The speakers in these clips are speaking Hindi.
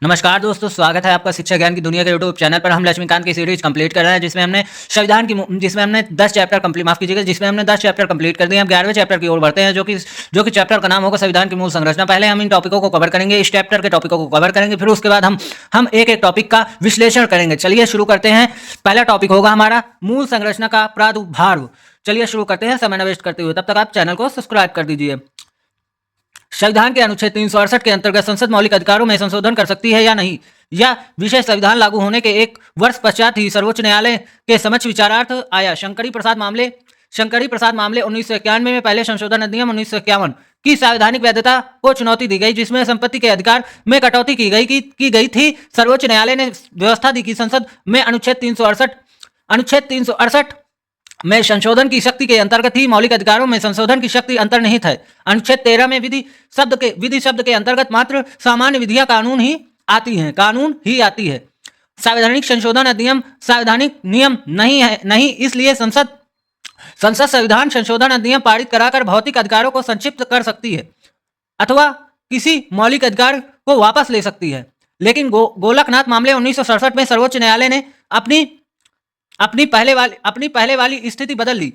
नमस्कार दोस्तों, स्वागत है आपका शिक्षा ज्ञान की दुनिया के यूट्यूब चैनल पर। हम लक्ष्मीकांत की सीरीज कंप्लीट कर रहे हैं जिसमें हमने संविधान की जिसमें हमने 10 चैप्टर कंप्लीट माफ कीजिएगा जिसमें हमने 10 चैप्टर कंप्लीट कर दिए। हम 11वें चैप्टर की ओर बढ़ते हैं जो कि चैप्टर का नाम होगा संविधान की मूल संरचना। पहले हम इन टॉपिकों को कवर करेंगे, इस चैप्टर के टॉपिकों को कवर करेंगे, फिर उसके बाद हम एक एक टॉपिक का विश्लेषण करेंगे। चलिए शुरू करते हैं। पहला टॉपिक होगा हमारा मूल संरचना का प्रादुर्भाव। चलिए शुरू करते हैं समय न वेस्ट करते हुए। तब तक आप चैनल को सब्सक्राइब कर दीजिए। संविधान के अनुच्छेद 368 के अंतर्गत संसद मौलिक अधिकारों में संशोधन कर सकती है या नहीं, या विशेष संविधान लागू होने के एक वर्ष पश्चात ही सर्वोच्च न्यायालय के समक्ष विचारार्थ आया। शंकरी प्रसाद मामले 1991 में पहले संशोधन अधिनियम 1951 की संवैधानिक वैधता को चुनौती दी गई, जिसमें संपत्ति के अधिकार में कटौती की गई थी। सर्वोच्च न्यायालय ने व्यवस्था दी कि संसद में अनुच्छेद 368 में संशोधन की शक्ति के अंतर्गत ही मौलिक अधिकारों में संशोधन की शक्ति अंतर्निहित है। अनुच्छेद 13 में विधि शब्द के अंतर्गत मात्र सामान्य विधियां कानून ही आती है। संवैधानिक संशोधन अधिनियम संवैधानिक नियम नहीं, इसलिए संसद संविधान संशोधन अधिनियम पारित कराकर भौतिक अधिकारों को संक्षिप्त कर सकती है अथवा किसी मौलिक अधिकार को वापस ले सकती है। लेकिन गोलकनाथ मामले 1967 में सर्वोच्च न्यायालय ने अपनी पहले वाली स्थिति बदल ली।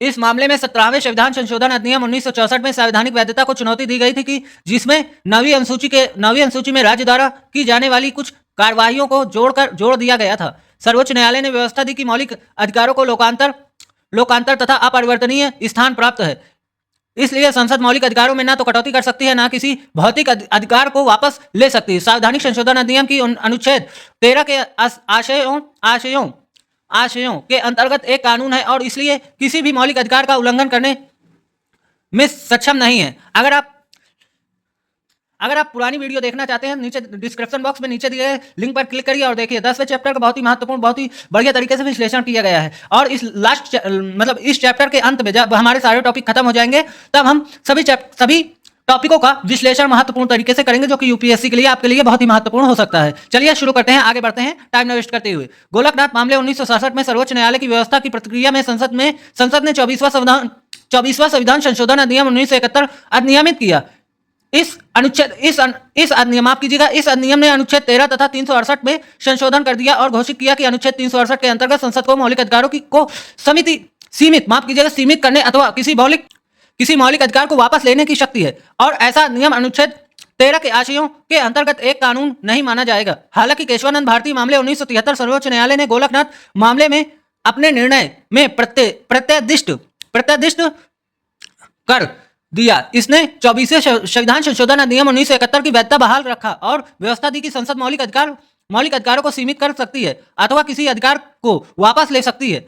इस मामले में 17वें संविधान संशोधन अधिनियम 1964 में संवैधानिक वैधता को चुनौती दी गई थी कि जिसमें नवीं अनुसूची में राज्य द्वारा की जाने वाली कुछ कार्यवाहियों को जोड़ दिया गया था। सर्वोच्च न्यायालय ने व्यवस्था दी कि मौलिक अधिकारों को लोकांतर तथा अपरिवर्तनीय स्थान प्राप्त है। इसलिए संसद मौलिक अधिकारों में ना तो कटौती कर सकती है, ना किसी भौतिक अधिकार को वापस ले सकती है। संवैधानिक संशोधन अधिनियम की अनुच्छेद 13 के आशयों के अंतर्गत एक कानून है और इसलिए किसी भी मौलिक अधिकार का उल्लंघन करने में सक्षम नहीं है। अगर आप पुरानी वीडियो देखना चाहते हैं, नीचे डिस्क्रिप्शन बॉक्स में नीचे दिए गए लिंक पर क्लिक करिए और देखिए। 10वें चैप्टर का बहुत ही महत्वपूर्ण, बहुत ही बढ़िया तरीके से विश्लेषण किया गया है। और इस चैप्टर के अंत में जब हमारे सारे टॉपिक खत्म हो जाएंगे तब हम सभी टॉपिकों का विश्लेषण महत्वपूर्ण तरीके से करेंगे, जो कि यूपीएससी के लिए आपके लिए बहुत ही महत्वपूर्ण हो सकता है। चलिए शुरू करते हैं, आगे बढ़ते हैं टाइम न वेस्ट करते हुए। गोलकनाथ मामले 1967 में सर्वोच्च न्यायालय की व्यवस्था की प्रक्रिया में संसद ने 24वां संविधान संशोधन अधिनियम 1971 अधिनियमित किया। इस अधिनियम ने अनुच्छेद 13 तथा 368 में संशोधन कर दिया और घोषित किया कि अनुच्छेद 368 के अंतर्गत संसद को मौलिक अधिकारों को सीमित करने अथवा किसी मौलिक अधिकार को वापस लेने की शक्ति है, और ऐसा नियम अनुच्छेद 13 के आशयों के अंतर्गत एक कानून नहीं माना जाएगा। हालांकि केशवानंद भारती मामले 1973 सर्वोच्च न्यायालय ने गोलकनाथ मामले में अपने निर्णय में प्रत्यादिष्ट कर दिया। इसने 24वें संविधान संशोधन अधिनियम 1971 की वैधता बहाल रखा और व्यवस्था दी कि संसद मौलिक अधिकारों को सीमित कर सकती है अथवा किसी अधिकार को वापस ले सकती है।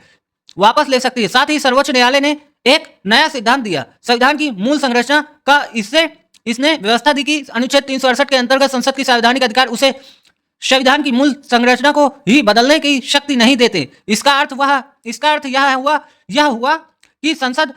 साथ ही सर्वोच्च न्यायालय ने एक नया सिद्धांत दिया, संविधान की मूल संरचना का। इसने व्यवस्था दी कि अनुच्छेद 368 के अंतर्गत संसद की संवैधानिक अधिकार उसे संविधान की मूल संरचना को ही बदलने की शक्ति नहीं देते। इसका अर्थ यह हुआ कि संसद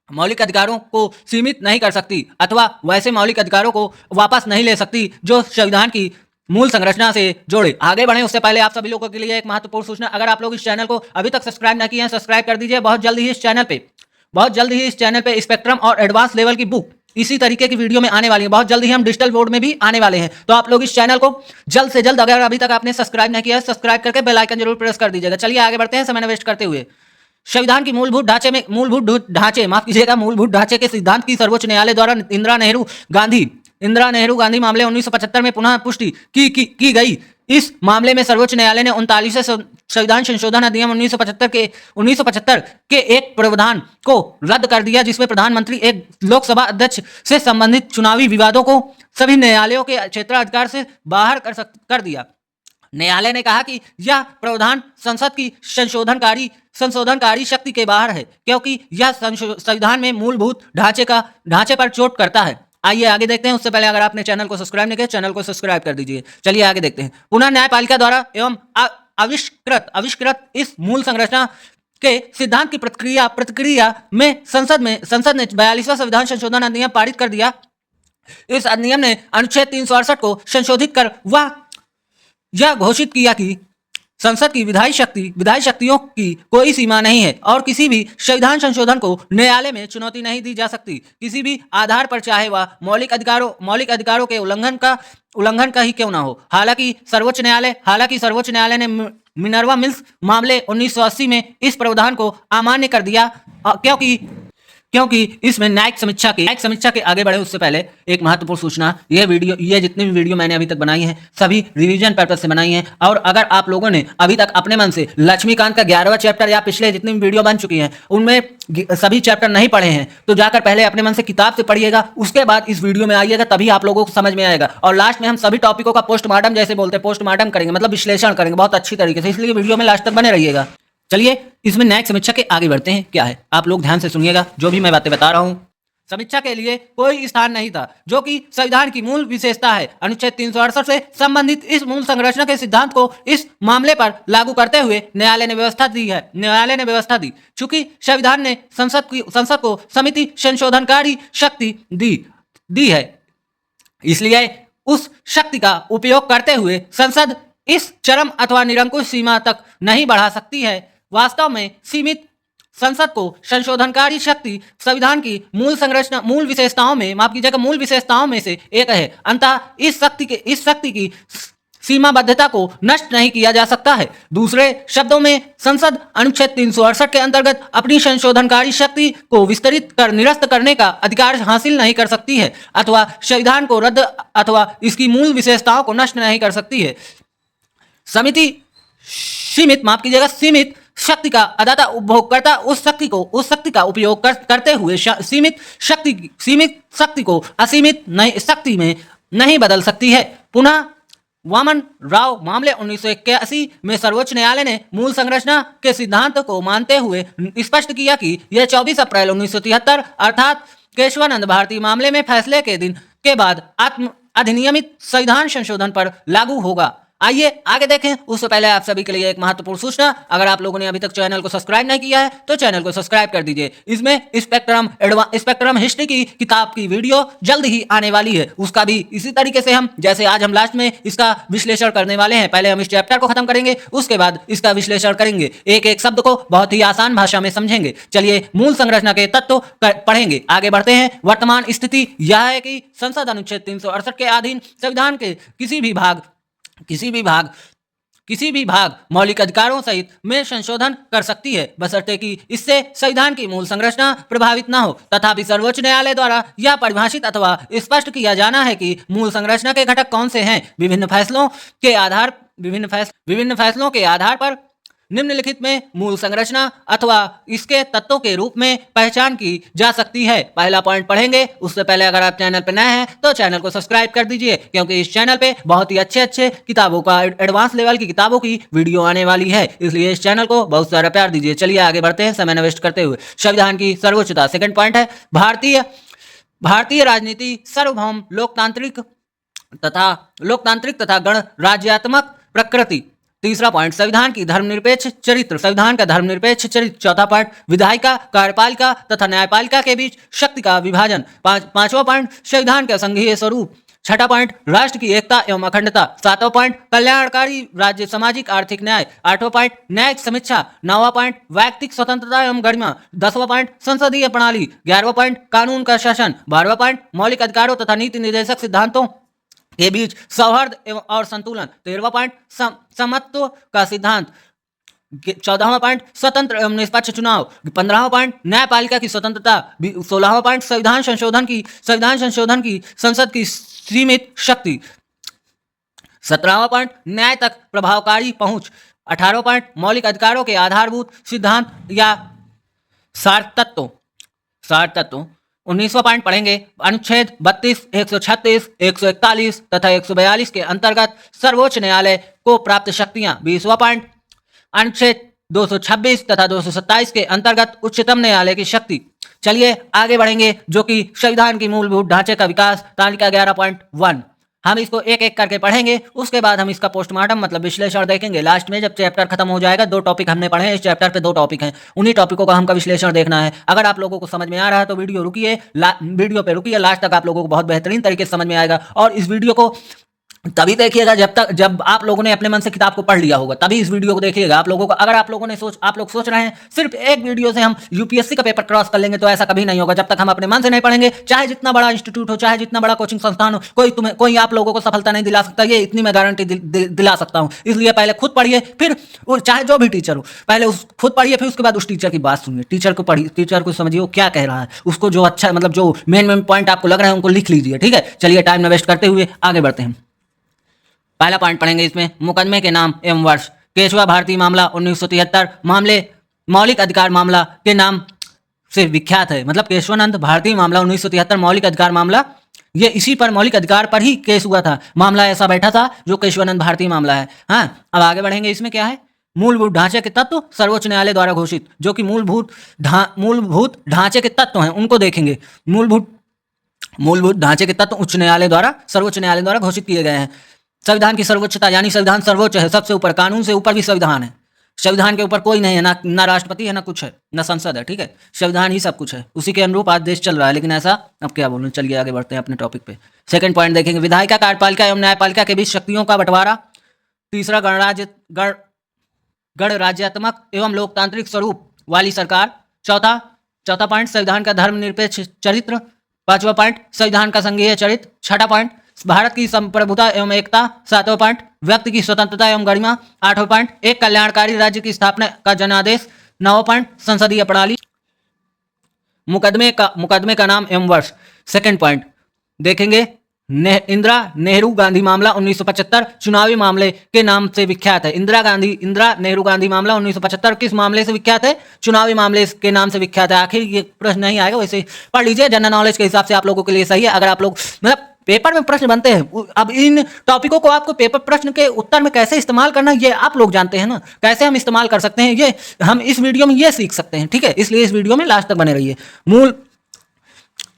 मौलिक अधिकारों को सीमित नहीं कर सकती अथवा वैसे मौलिक अधिकारों को वापस नहीं ले सकती जो संविधान की मूल संरचना से जोड़े। आगे बढ़े उससे पहले आप सभी लोगों के लिए एक महत्वपूर्ण सूचना, अगर आप लोग इस चैनल को अभी तक सब्सक्राइब नहीं किए हैं, सब्सक्राइब कर दीजिए। बहुत जल्द ही इस चैनल पे स्पेक्ट्रम और एडवांस लेवल की बुक इसी तरीके की वीडियो में आने वाली है। बहुत जल्द ही हम डिजिटल बोर्ड में भी आने वाले हैं, तो आप लोग इस चैनल को जल्द से जल्द, अगर अभी तक आपने सब्सक्राइब नहीं किया है, सब्सक्राइब करके बेल आइकन जरूर प्रेस कर दीजिएगा। चलिए आगे बढ़ते हैं समय न वेस्ट करते हुए। संविधान की मूलभूत ढांचे के सिद्धांत की सर्वोच्च न्यायालय द्वारा इंदिरा नेहरू गांधी मामले 1975 में पुनः पुष्टि की गई। इस मामले में सर्वोच्च न्यायालय ने 39वें संविधान संशोधन अधिनियम 1975 के एक प्रावधान को रद्द कर दिया, जिसमें प्रधानमंत्री एक लोकसभा अध्यक्ष से संबंधित चुनावी विवादों को सभी न्यायालयों के क्षेत्राधिकार से बाहर कर दिया। न्यायालय ने कहा कि यह प्रावधान संसद की संशोधनकारी शक्ति के बाहर है, क्योंकि यह संविधान में मूलभूत ढांचे पर चोट करता है। आइए आगे देखते हैं। उससे पहले अगर आपने चैनल को सब्सक्राइब नहीं किया, चैनल को सब्सक्राइब कर दीजिए। चलिए आगे देखते हैं। पुनः न्यायपालिका द्वारा एवं आविष्कृत इस मूल संरचना के सिद्धांत की प्रतिक्रिया में संसद ने 42वां संविधान संशोधन अधिनियम पारित कर दिया। इस अधिनियम ने अनुच्छेद 368 को संशोधित कर यह घोषित किया कि संसद की विधायी शक्तियों की कोई सीमा नहीं है और किसी भी संविधान संशोधन को न्यायालय में चुनौती नहीं दी जा सकती किसी भी आधार पर, चाहे वह मौलिक अधिकारों के उल्लंघन का ही क्यों ना हो। हालांकि सर्वोच्च न्यायालय ने मिनर्वा मिल्स मामले 1980 में इस प्रावधान को अमान्य कर दिया क्योंकि इसमें न्यायिक समीक्षा के आगे बढ़े उससे पहले एक महत्वपूर्ण सूचना। ये जितनी भी वीडियो मैंने अभी तक बनाई है सभी रिवीजन पर्पस से बनाई है, और अगर आप लोगों ने अभी तक अपने मन से लक्ष्मीकांत का 11वां चैप्टर या पिछले जितनी भी वीडियो बन चुकी हैं उनमें सभी चैप्टर नहीं पढ़े हैं तो जाकर पहले अपने मन से किताब से पढ़िएगा, उसके बाद इस वीडियो में आइएगा, तभी आप लोगों को समझ में आएगा। और लास्ट में हम सभी टॉपिकों का पोस्टमार्टम, जैसे बोलते हैं पोस्टमार्टम करेंगे, मतलब विश्लेषण करेंगे बहुत अच्छी तरीके से, इसलिए वीडियो में लास्ट तक बने रहिएगा। चलिए इसमें न्यायिक समीक्षा के आगे बढ़ते हैं। क्या है, आप लोग ध्यान से सुनिएगा जो भी मैं बातें बता रहा हूं। समीक्षा के लिए कोई स्थान नहीं था, जो कि संविधान की मूल विशेषता है। अनुच्छेद 368 से संबंधित इस मूल संरचना के सिद्धांत को इस मामले पर लागू करते हुए न्यायालय ने व्यवस्था दी। चूंकि संविधान ने संसद को समिति संशोधनकारी शक्ति दी है, इसलिए उस शक्ति का उपयोग करते हुए संसद इस चरम अथवा निरंकुश सीमा तक नहीं बढ़ा सकती है। वास्तव में सीमित संसद को संशोधनकारी शक्ति संविधान की मूल विशेषताओं में से एक है। अंततः इस शक्ति की सीमाबद्धता को नष्ट नहीं किया जा सकता है। दूसरे शब्दों में संसद अनुच्छेद 368 के अंतर्गत अपनी संशोधनकारी शक्ति को विस्तृत कर निरस्त करने का अधिकार हासिल नहीं कर सकती है अथवा संविधान को रद्द अथवा इसकी मूल विशेषताओं को नष्ट नहीं कर सकती है। सीमित शक्ति का अदाता उपभोगकर्ता उस शक्ति का उपयोग करते हुए सीमित शक्ति को असीमित शक्ति में नहीं बदल सकती है। पुनः वामन राव मामले 1981 में सर्वोच्च न्यायालय ने मूल संरचना के सिद्धांत को मानते हुए स्पष्ट किया कि यह 24 अप्रैल 1973 अर्थात केशवानंद भारती मामले में फैसले के दिन के बाद अधिनियमित संविधान संशोधन पर लागू होगा। आइए आगे देखें। उससे पहले आप सभी के लिए एक महत्वपूर्ण सूचना, अगर आप लोगों ने अभी तक चैनल को सब्सक्राइब नहीं किया है तो चैनल को सब्सक्राइब कर दीजिए। इसमें स्पेक्ट्रम हिस्ट्री की किताब की वीडियो जल्द ही आने वाली है, उसका भी इसी तरीके से जैसे आज हम लास्ट में इसका विश्लेषण करने वाले हैं। पहले हम इस चैप्टर को खत्म करेंगे, उसके बाद इसका विश्लेषण करेंगे, एक एक शब्द को बहुत ही आसान भाषा में समझेंगे। चलिए मूल संरचना के तत्व पढ़ेंगे, आगे बढ़ते हैं। वर्तमान स्थिति यह है कि संसद अनुच्छेद 368 के अधीन संविधान के किसी भी भाग मौलिक अधिकारों सहित में संशोधन कर सकती है, बशर्ते कि इससे संविधान की मूल संरचना प्रभावित न हो। तथापि सर्वोच्च न्यायालय द्वारा यह परिभाषित अथवा स्पष्ट किया जाना है कि मूल संरचना के घटक कौन से हैं। विभिन्न फैसलों के आधार पर निम्नलिखित में मूल संरचना अथवा इसके तत्वों के रूप में पहचान की जा सकती है। पहला पॉइंट पढ़ेंगे, उससे पहले अगर आप चैनल पर नए हैं तो चैनल को सब्सक्राइब कर दीजिए, क्योंकि इस चैनल पे बहुत ही अच्छे किताबों का एडवांस लेवल की किताबों की वीडियो आने वाली है, इसलिए इस चैनल को बहुत सारा प्यार दीजिए। चलिए आगे बढ़ते हैं समय न वेस्ट करते हुए। संविधान की सर्वोच्चता, सेकंड पॉइंट है भारतीय राजनीति सार्वभौम लोकतांत्रिक तथा गणराज्यात्मक प्रकृति। तीसरा पॉइंट संविधान का धर्मनिरपेक्ष चरित्र। चौथा पॉइंट विधायिका, कार्यपालिका तथा न्यायपालिका के बीच शक्ति का विभाजन। पांचवा पॉइंट संविधान का संघीय स्वरूप। छठा पॉइंट राष्ट्र की एकता एवं अखंडता। सातवां पॉइंट कल्याणकारी राज्य सामाजिक आर्थिक न्याय। आठवां पॉइंट न्यायिक समीक्षा। नौवां पॉइंट वैयक्तिक स्वतंत्रता एवं गरिमा। 10वां पॉइंट संसदीय प्रणाली। 11वां पॉइंट कानून का शासन। 12वां पॉइंट मौलिक अधिकारों तथा नीति निर्देशक सिद्धांतों के बीच सौहार्द और संतुलन। 13वां पॉइंट समत्व का सिद्धांत। 14वां पॉइंट स्वतंत्र एवं निष्पक्ष चुनाव। 15वां पॉइंट न्यायपालिका की स्वतंत्रता। 16वां पॉइंट संविधान संशोधन की संसद की सीमित शक्ति। 17वां पॉइंट न्याय तक प्रभावकारी पहुंच। 18वां पॉइंट मौलिक अधिकारों के आधारभूत सिद्धांत या सार तत्व। 19वां पॉइंट पढ़ेंगे अनुच्छेद 32, 136, 141 तथा 142 के अंतर्गत सर्वोच्च न्यायालय को प्राप्त शक्तियां। 20वां पॉइंट अनुच्छेद 226 तथा 227 के अंतर्गत उच्चतम न्यायालय की शक्ति। चलिए आगे बढ़ेंगे, जो कि संविधान की मूलभूत ढांचे का विकास, तालिका 11.1। हम इसको एक एक करके पढ़ेंगे, उसके बाद हम इसका पोस्टमार्टम मतलब विश्लेषण देखेंगे। लास्ट में जब चैप्टर खत्म हो जाएगा, 2 टॉपिक हमने पढ़े हैं, इस चैप्टर पे 2 टॉपिक हैं, उन्हीं टॉपिकों का हमका विश्लेषण देखना है। अगर आप लोगों को समझ में आ रहा है तो वीडियो पे रुकिए, लास्ट तक आप लोगों को बहुत बेहतरीन तरीके से समझ में आएगा। और इस वीडियो को तभी देखिएगा जब आप लोगों ने अपने मन से किताब को पढ़ लिया होगा, तभी इस वीडियो को देखिएगा। आप लोगों को अगर आप लोग सोच रहे हैं सिर्फ एक वीडियो से हम यूपीएससी का पेपर क्रॉस कर लेंगे, तो ऐसा कभी नहीं होगा। जब तक हम अपने मन से नहीं पढ़ेंगे, चाहे जितना बड़ा इंस्टीट्यूट हो, चाहे जितना बड़ा कोचिंग संस्थान हो, कोई आप लोगों को सफलता नहीं दिला सकता। ये इतनी मैं गारंटी दिला सकता हूँ। इसलिए पहले खुद पढ़िए, फिर चाहे जो भी टीचर हो, पहले खुद पढ़िए, फिर उसके बाद उस टीचर की बात सुनिए। टीचर को पढ़िए, टीचर को समझिए वो क्या कह रहा है, उसको जो अच्छा मतलब जो मेन पॉइंट आपको लग रहे हैं उनको लिख लीजिए। ठीक है, चलिए टाइम न वेस्ट करते हुए आगे बढ़ते हैं। पहला पॉइंट पढ़ेंगे इसमें, मुकदमे के नाम एवं वर्ष। केशवा भारती मामला 1973 मामले मौलिक अधिकार मामला के नाम से विख्यात है। मतलब केशवानंद भारती मामला 1973 मौलिक अधिकार मामला, ये इसी पर मौलिक अधिकार पर ही केस हुआ था। मामला ऐसा बैठा था जो केशवानंद भारती मामला है। हाँ, अब आगे बढ़ेंगे। इसमें क्या है, मूलभूत ढांचे के तत्व सर्वोच्च न्यायालय द्वारा घोषित, जो कि मूलभूत ढांचे के तत्व हैं उनको देखेंगे। मूलभूत ढांचे के तत्व सर्वोच्च न्यायालय द्वारा घोषित किए गए हैं। संविधान की सर्वोच्चता, यानी संविधान सर्वोच्च है, सबसे ऊपर, कानून से ऊपर भी संविधान है। संविधान के ऊपर कोई नहीं है, ना राष्ट्रपति है, ना कुछ है, ना संसद है। ठीक है, संविधान ही सब कुछ है, उसी के अनुरूप आज देश चल रहा है। लेकिन ऐसा अब क्या बोलूं, चलिए आगे बढ़ते हैं अपने टॉपिक पे। सेकंड पॉइंट देखेंगे, विधायिका, कार्यपालिका एवं न्यायपालिका के बीच शक्तियों का बंटवारा। तीसरा, गणराज्यात्मक एवं लोकतांत्रिक स्वरूप वाली सरकार। चौथा पॉइंट, संविधान का धर्मनिरपेक्ष चरित्र। पांचवा पॉइंट, संविधान का संघीय चरित्र। छठा पॉइंट, भारत की संप्रभुता एवं एकता। सातवां पॉइंट, व्यक्ति की स्वतंत्रता एवं गरिमा। आठवां पॉइंट, एक कल्याणकारी राज्य की स्थापना का जनादेश। नौवां पॉइंट, संसदीय प्रणाली। मुकदमे का नाम एवं वर्ष। सेकंड पॉइंट देखेंगे, इंदिरा नेहरू गांधी मामला 1975 चुनावी मामले के नाम से विख्यात है। इंदिरा नेहरू गांधी मामला 1975 किस मामले से विख्यात है? चुनावी मामले के नाम से विख्यात है। आखिर ये प्रश्न नहीं आएगा, वैसे पढ़ लीजिए, जनरल नॉलेज के हिसाब से आप लोगों के लिए सही है। अगर आप लोग मतलब पेपर में प्रश्न बनते हैं, अब इन टॉपिकों को आपको पेपर प्रश्न के उत्तर में कैसे इस्तेमाल करना ये आप लोग जानते हैं ना, कैसे हम इस्तेमाल कर सकते हैं ये हम इस वीडियो में ये सीख सकते हैं। ठीक है, इसलिए इस वीडियो में लास्ट तक बने रहिए।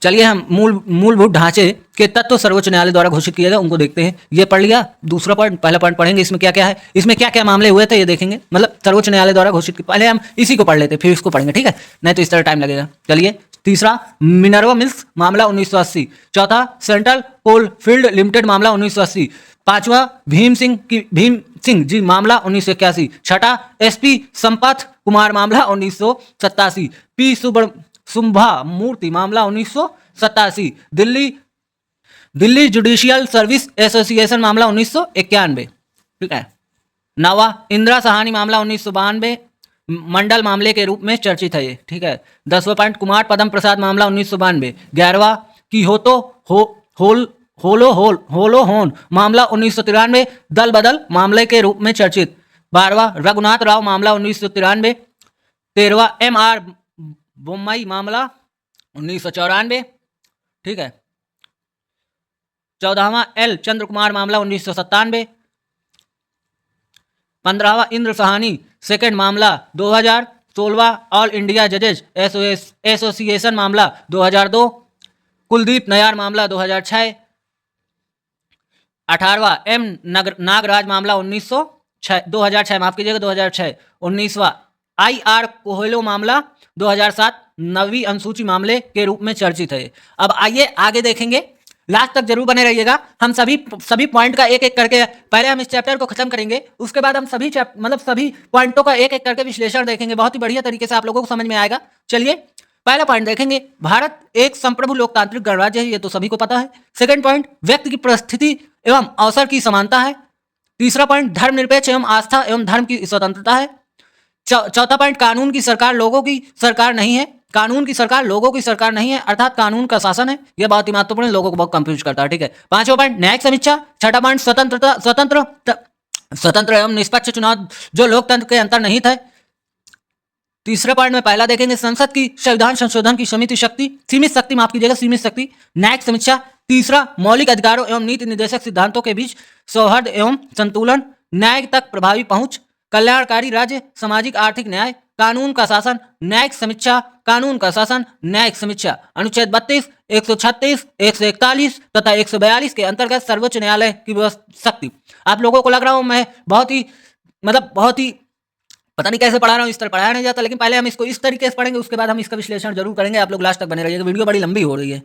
चलिए हम मूलभूत ढांचे के तत्व सर्वोच्च न्यायालय द्वारा घोषित किए गए उनको देखते हैं। ये पढ़ लिया। दूसरा पॉइंट, पहला पॉइंट पढ़ेंगे, इसमें क्या क्या है, इसमें क्या क्या मामले हुए थे ये देखेंगे। मतलब सर्वोच्च न्यायालय द्वारा घोषित, पहले हम इसी को पढ़ लेते फिर इसको पढ़ेंगे। ठीक है, नहीं तो इस तरह टाइम लगेगा। चलिए, तीसरा, मिनर्वा मिल्स मामला 1980। चौथा, सेंट्रल कोल फील्ड लिमिटेड मामला 1980। पांचवा, भीम सिंह जी मामला 1981। छठा, एसपी संपत कुमार मामला 1987। पी सुंभा मूर्ति मामला 1987। दिल्ली जुडिशियल सर्विस एसोसिएशन मामला 1991। ठीक है। नवा, इंदिरा सहानी मामला 1992 मंडल मामले के रूप में चर्चित है ये। ठीक है। 10वां पॉइंट, कुमार पदम प्रसाद मामला 1992। 11वां, कियोतो होलो होन मामला 1993 दल बदल मामले के रूप में चर्चित। 12वां, रघुनाथ राव मामला 1993। 13वां, MR बोम्मई मामला 1994। ठीक है। 14वां, L चंद्र कुमार मामला 1997। 15वां, इंद्र सहानी सेकंड मामला 2000। 16वां, ऑल इंडिया जजेज एसोसिएशन मामला 2002। कुलदीप नयार मामला 2006। 18वां, M नागराज मामला 2006 माफ कीजिएगा 2006। 19वां, IR कोहेलो मामला 2007 नवी अनुसूची मामले के रूप में चर्चित है। अब आइए आगे देखेंगे, लास्ट तक जरूर बने रहिएगा। हम सभी पॉइंट का एक एक करके पहले हम इस चैप्टर को खत्म करेंगे, उसके बाद हम सभी पॉइंटों का एक एक करके विश्लेषण देखेंगे। बहुत ही बढ़िया तरीके से आप लोगों को समझ में आएगा। चलिए, पहला पॉइंट देखेंगे, भारत एक संप्रभु लोकतांत्रिक गणराज्य है, ये तो सभी को पता है। सेकंड पॉइंट, व्यक्ति की परिस्थिति एवं अवसर की समानता है। तीसरा पॉइंट, धर्मनिरपेक्ष एवं आस्था एवं धर्म की स्वतंत्रता है। चौथा पॉइंट, कानून की सरकार लोगों की सरकार नहीं है। कानून की सरकार लोगों की सरकार नहीं है, अर्थात कानून का शासन है। यह बहुत ही महत्वपूर्ण, लोगों को बहुत कंफ्यूज करता है। ठीक है। 5वां पॉइंट, न्यायिक समीक्षा। 6ठा पॉइंट, स्वतंत्र एवं निष्पक्ष चुनाव जो लोकतंत्र के अंतर्निहित है। तीसरे पॉइंट में पहला देखेंगे, संसद की संविधान संशोधन की सीमित शक्ति। न्यायिक समीक्षा। तीसरा, मौलिक अधिकारों एवं नीति निर्देशक सिद्धांतों के बीच सौहार्द एवं संतुलन। न्याय तक प्रभावी पहुंच। कल्याणकारी राज्य, सामाजिक आर्थिक न्याय, कानून का शासन, न्यायिक समीक्षा, कानून का शासन, न्यायिक समीक्षा। अनुच्छेद 32, 136, 141 तथा 142 के अंतर्गत सर्वोच्च न्यायालय की शक्ति। आप लोगों को लग रहा हूं मैं बहुत ही पता नहीं कैसे पढ़ा रहा हूं, इस तरह पढ़ाया नहीं जाता, लेकिन पहले हम इसको इस तरीके से पढ़ेंगे, उसके बाद हम इसका विश्लेषण जरूर करेंगे। आप लोग लास्ट तक बने रहिएगा, वीडियो बड़ी लंबी हो रही है।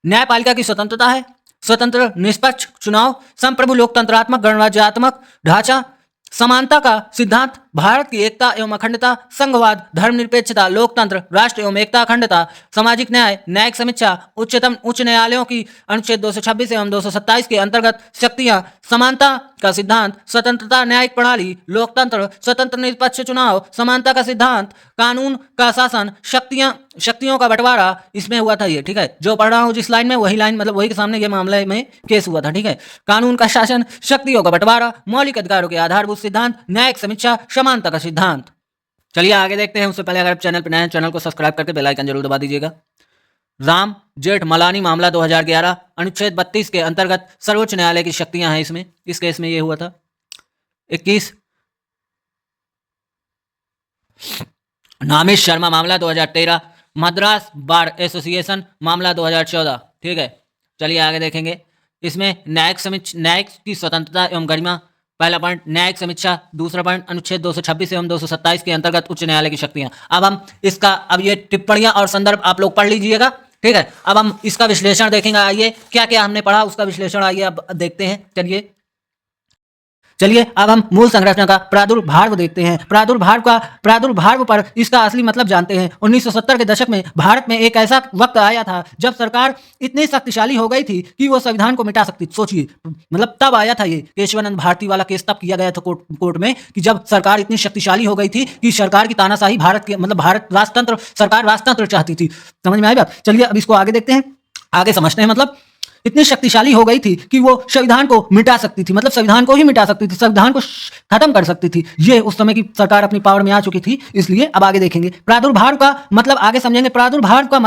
न्यायपालिका की स्वतंत्रता है। स्वतंत्र निष्पक्ष चुनाव, संप्रभु लोकतंत्रात्मक गणराज्यात्मक ढांचा, समानता का सिद्धांत, भारत की एकता एवं अखंडता, संघवाद, धर्मनिरपेक्षता, लोकतंत्र, राष्ट्र एवं एकता अखंडता, सामाजिक न्याय, न्यायिक समीक्षा, उच्चतम उच्च न्यायालयों की अनुच्छेद 226 एवं 227 के अंतर्गत शक्तियां, समानता का सिद्धांत, स्वतंत्रता, न्यायिक प्रणाली, लोकतंत्र, स्वतंत्र निष्पक्ष चुनाव, समानता का सिद्धांत, कानून का शासन, शक्तियों का बंटवारा, इसमें हुआ था ये। ठीक है, जो पढ़ रहा हूँ जिस लाइन में वही लाइन मतलब वही के सामने ये मामले में केस हुआ था। ठीक है, कानून का शासन, शक्तियों का बंटवारा, मौलिक अधिकारों के आधारभूत सिद्धांत, न्यायिक समीक्षा, समानता का सिद्धांत। चलिए आगे देखते हैं। उससे पहले अगर आप चैनल पर नए हैं, चैनल को सब्सक्राइब करके बेल आइकन जरूर दबा दीजिएगा। राम जेठमलानी मामला 2011, अनुच्छेद 32 के अंतर्गत सर्वोच्च न्यायालय की शक्तियां हैं इसमें। इस केस में ये हुआ था। 21 नामेश शर्मा मामला 2013, मद्रास बार एसोसिएशन मामला 2014। ठीक है, चलिए आगे देखेंगे। इसमें न्यायिक की स्वतंत्रता एवं गरिमा, पहला पॉइंट न्यायिक समीक्षा, दूसरा पॉइंट अनुच्छेद 226 एवं 227 के अंतर्गत उच्च न्यायालय की शक्तियां। अब ये टिप्पणियां और संदर्भ आप लोग पढ़ लीजिएगा। ठीक है, अब हम इसका विश्लेषण देखेंगे। आइए क्या क्या हमने पढ़ा उसका विश्लेषण आइए अब देखते हैं। चलिए अब हम मूल संरचना का प्रादुर्भाव देखते हैं। प्रादुर्भाव पर इसका असली मतलब जानते हैं। 1970 के दशक में भारत में एक ऐसा वक्त आया था जब सरकार इतनी शक्तिशाली हो गई थी कि वो संविधान को मिटा सकती। सोचिए, मतलब तब आया था ये केशवानंद भारती वाला केस, तब किया गया था कोर्ट में कि जब सरकार इतनी शक्तिशाली हो गई थी कि सरकार की तानाशाही भारत सरकार राजतंत्र चाहती थी। समझ में आई बात? चलिए अब इसको आगे देखते हैं, आगे समझते हैं। मतलब इतनी शक्तिशाली हो गई थी कि वो संविधान को मिटा सकती थी, मतलब संविधान को ही मिटा सकती थी, संविधान को खत्म कर सकती थी। ये उस समय की सरकार अपनी पावर में आ चुकी थी। इसलिए अब आगे देखेंगे प्रादुर्भाव का मतलब, आगे समझेंगे। प्रादुर्भाव का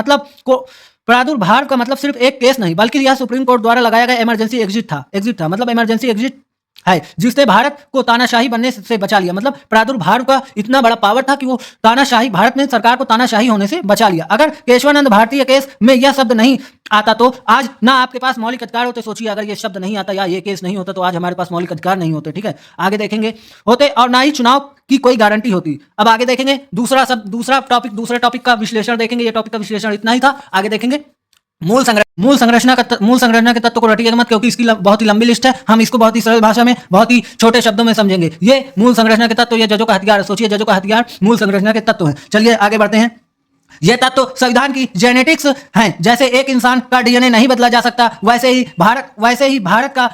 मतलब सिर्फ एक केस नहीं, बल्कि यह सुप्रीम कोर्ट द्वारा लगाया गया इमरजेंसी एग्जिट था। मतलब इमरजेंसी एग्जिट है जिसने भारत को तानाशाही बनने से बचा लिया। मतलब प्रादुर्भाव का इतना बड़ा पावर था कि वो भारत ने सरकार को तानाशाही होने से बचा लिया। अगर केशवानंद भारतीय केस में यह शब्द नहीं आता तो आज ना आपके पास मौलिक अधिकार होते। सोचिए, अगर ये शब्द नहीं आता या ये केस नहीं होता तो आज हमारे पास मौलिक अधिकार नहीं होते। ठीक है, आगे देखेंगे होते, और ना ही चुनाव की कोई गारंटी होती। अब आगे देखेंगे दूसरा टॉपिक का विश्लेषण देखेंगे। ये टॉपिक का विश्लेषण इतना ही था। आगे देखेंगे मूल संरचना के तत्व को रटिएगा मत, क्योंकि इसकी बहुत ही लंबी लिस्ट है। हम इसको बहुत ही सरल भाषा में, बहुत ही छोटे शब्दों में समझेंगे। ये मूल संरचना के तत्व, ये जजों का हथियार है। सोचिए, जजों का हथियार मूल संरचना के तत्व है। चलिए आगे बढ़ते हैं। ये तत्व संविधान की जेनेटिक्स हैं। जैसे एक इंसान का डीएनए नहीं बदला जा सकता, वैसे ही भारत का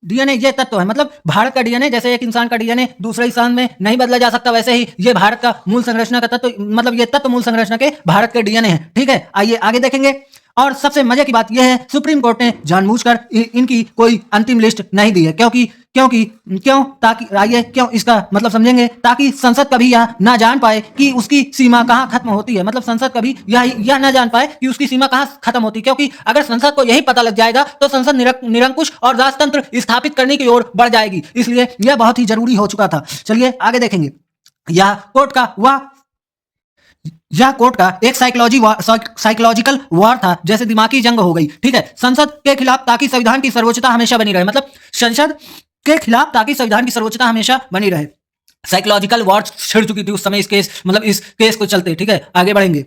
डीएनए ये तत्व है। मतलब भारत का डीएनए, जैसे एक इंसान का डीएनए दूसरे इंसान में नहीं बदला जा सकता, वैसे ही ये भारत का मूल संरचना का तत्व, मतलब ये तत्व मूल संरचना के भारत के डीएनए है। ठीक है, आइए आगे देखेंगे। और सबसे मजे की बात यह है, सुप्रीम कोर्ट ने जानबूझकर इनकी कोई अंतिम लिस्ट नहीं दी है। क्यों इसका मतलब समझेंगे, ताकि संसद कभी यह ना जान पाए कि उसकी सीमा कहां खत्म होती है। मतलब संसद कभी यह ना जान पाए कि उसकी सीमा कहां खत्म होती है, क्योंकि अगर संसद को यही पता लग जाएगा तो संसद निरंकुश और राजतंत्र स्थापित करने की ओर बढ़ जाएगी। इसलिए यह बहुत ही जरूरी हो चुका था। चलिए आगे देखेंगे। यह कोर्ट का एक साइकोलॉजिकल वॉर था, जैसे दिमागी जंग हो गई। ठीक है, संसद के खिलाफ, ताकि संविधान की सर्वोच्चता हमेशा बनी रहे। मतलब संसद के खिलाफ, ताकि संविधान की सर्वोच्चता हमेशा बनी रहे। साइकोलॉजिकल वॉर छिड़ चुकी थी उस समय इस केस को चलते। ठीक है, आगे बढ़ेंगे।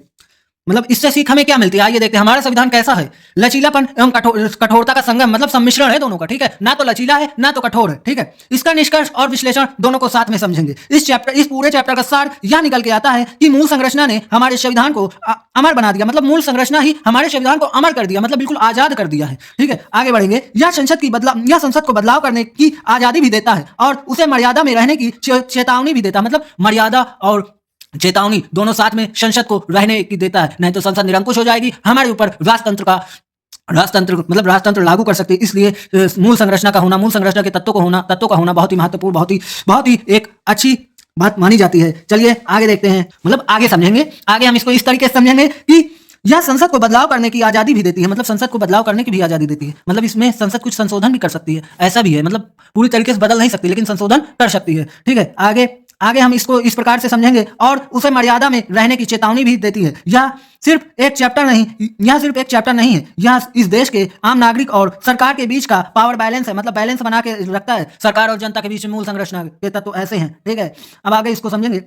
मतलब इससे सीख हमें क्या मिलती है, आइए देखते हैं। हमारा संविधान कैसा है? लचीलापन एवं कठोरता का संगम, मतलब सम्मिश्रण है दोनों का। ठीक है, ना तो लचीला है ना तो कठोर है। ठीक है, इसका निष्कर्ष और विश्लेषण दोनों को साथ में समझेंगे। इस पूरे चैप्टर का सार यह निकल के आता है कि मूल संरचना ने हमारे संविधान को अमर बना दिया। मतलब मूल संरचना ही हमारे संविधान को अमर कर दिया, मतलब बिल्कुल आजाद कर दिया है। ठीक है, आगे बढ़ेंगे। यह संसद को बदलाव करने की आजादी भी देता है और उसे मर्यादा में रहने की चेतावनी भी देता है। मतलब मर्यादा और चेतावनी दोनों साथ में संसद को रहने की देता है, नहीं तो संसद निरंकुश हो जाएगी, हमारे ऊपर राजतंत्र लागू कर सकती है। इसलिए मूल संरचना के तत्वों का होना बहुत ही महत्वपूर्ण, बहुत ही एक अच्छी बात मानी जाती है। चलिए आगे देखते हैं। मतलब आगे समझेंगे। आगे हम इसको इस तरीके से समझेंगे कि यह संसद को बदलाव करने की आजादी भी देती है। मतलब संसद को बदलाव करने की भी आजादी देती है। मतलब इसमें संसद कुछ संशोधन भी कर सकती है, ऐसा भी है। मतलब पूरी तरीके से बदल नहीं सकती, लेकिन संशोधन कर सकती है। ठीक है, आगे हम इसको इस प्रकार से समझेंगे। और उसे मर्यादा में रहने की चेतावनी भी देती है। यह सिर्फ एक चैप्टर नहीं है, यह इस देश के आम नागरिक और सरकार के बीच का पावर बैलेंस है। मतलब बैलेंस बना के रखता है सरकार और जनता के बीच में। मूल संरचना के तत्व ऐसे हैं। ठीक है, अब आगे इसको समझेंगे।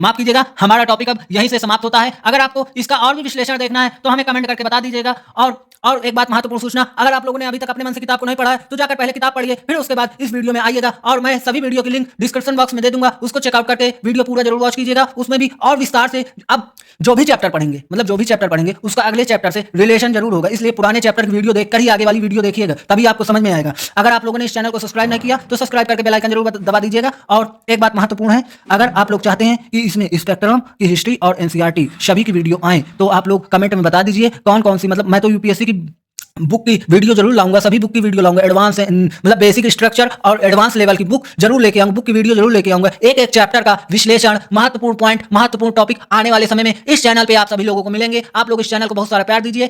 माफ कीजिएगा, हमारा टॉपिक अब यहीं से समाप्त होता है। अगर आपको इसका और भी विश्लेषण देखना है तो हमें कमेंट करके बता दीजिएगा। और एक बात महत्वपूर्ण सूचना, अगर आप लोगों ने अभी तक अपने मन से किताब को नहीं पढ़ा है तो जाकर पहले किताब पढ़िए, फिर उसके बाद इस वीडियो में आइएगा और मैं सभी वीडियो की लिंक डिस्क्रिप्शन बॉक्स में दे दूंगा, उसको चेकआउट करके वीडियो पूरा जरूर वॉच कीजिएगा। उसमें भी और विस्तार से अब जो भी चैप्टर पढ़ेंगे, मतलब जो भी चैप्टर पढ़ेंगे उसका अगले चैप्टर से रिलेशन जरूर होगा, इसलिए पुराने चैप्टर की वीडियो देखकर ही आगे वाली वीडियो देखिएगा, तभी आपको समझ में आएगा। अगर आप लोगों ने इस चैनल को सब्सक्राइब नहीं किया तो सब्सक्राइब करके बेल आइकन जरूर दबा दीजिएगा। और एक बात महत्वपूर्ण है, अगर आप लोग चाहते हैं कि इसमें स्पेक्ट्रम की हिस्ट्री और एनसीईआरटी सभी की वीडियो आए तो आप लोग कमेंट में बता दीजिए कौन कौन सी, मतलब मैं तो यूपीएससी की बुक की वीडियो जरूर लाऊंगा, सभी बुक की वीडियो लाऊंगा, एडवांस मतलब बेसिक स्ट्रक्चर और एडवांस लेवल की बुक जरूर लेके आऊंगा, बुक की वीडियो जरूर लेके आऊंगा। एक एक चैप्टर का विश्लेषण, महत्वपूर्ण पॉइंट, महत्वपूर्ण टॉपिक आने वाले समय में इस चैनल पे आप सभी लोगों को मिलेंगे। आप लोग इस चैनल को बहुत सारा प्यार दीजिए,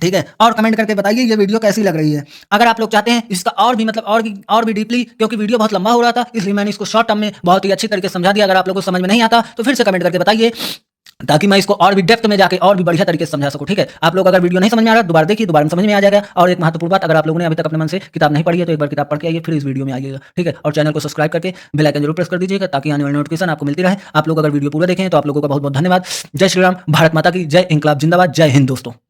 ठीक है, और कमेंट करके बताइए ये वीडियो कैसी लग रही है। अगर आप लोग चाहते हैं इसका और भी मतलब और भी डीपली, क्योंकि वीडियो बहुत लंबा हो रहा था इसलिए मैंने इसको शॉर्ट टर्म में बहुत ही अच्छी तरीके से समझा दिया। अगर आप लोगों को समझ में नहीं आता तो फिर से कमेंट करके बताइए ताकि मैं इसको और भी डेप्थ में जाके और भी बढ़िया तरीके से समझा सकूं, ठीक है। आप लोग अगर वीडियो नहीं समझ में आ रहा दोबारा देखिए, दोबारा समझ में आ जाएगा। और एक महत्वपूर्ण बात, अगर आप लोगों ने अभी तक अपने मन से किताब नहीं पढ़ी है तो एक बार किताब पढ़ के आइए, फिर इस वीडियो में आइएगा, ठीक है। और चैनल को सब्सक्राइब करके बेल आइकन जरूर प्रेस कर दीजिएगा ताकि आने वाली नोटिफिकेशन आपको मिलती रहे। आप लोग अगर वीडियो पूरा देखें तो आप लोगों का बहुत बहुत धन्यवाद। जय श्री राम, भारत माता की जय, इंकलाब जिंदाबाद, जय हिंद दोस्तों।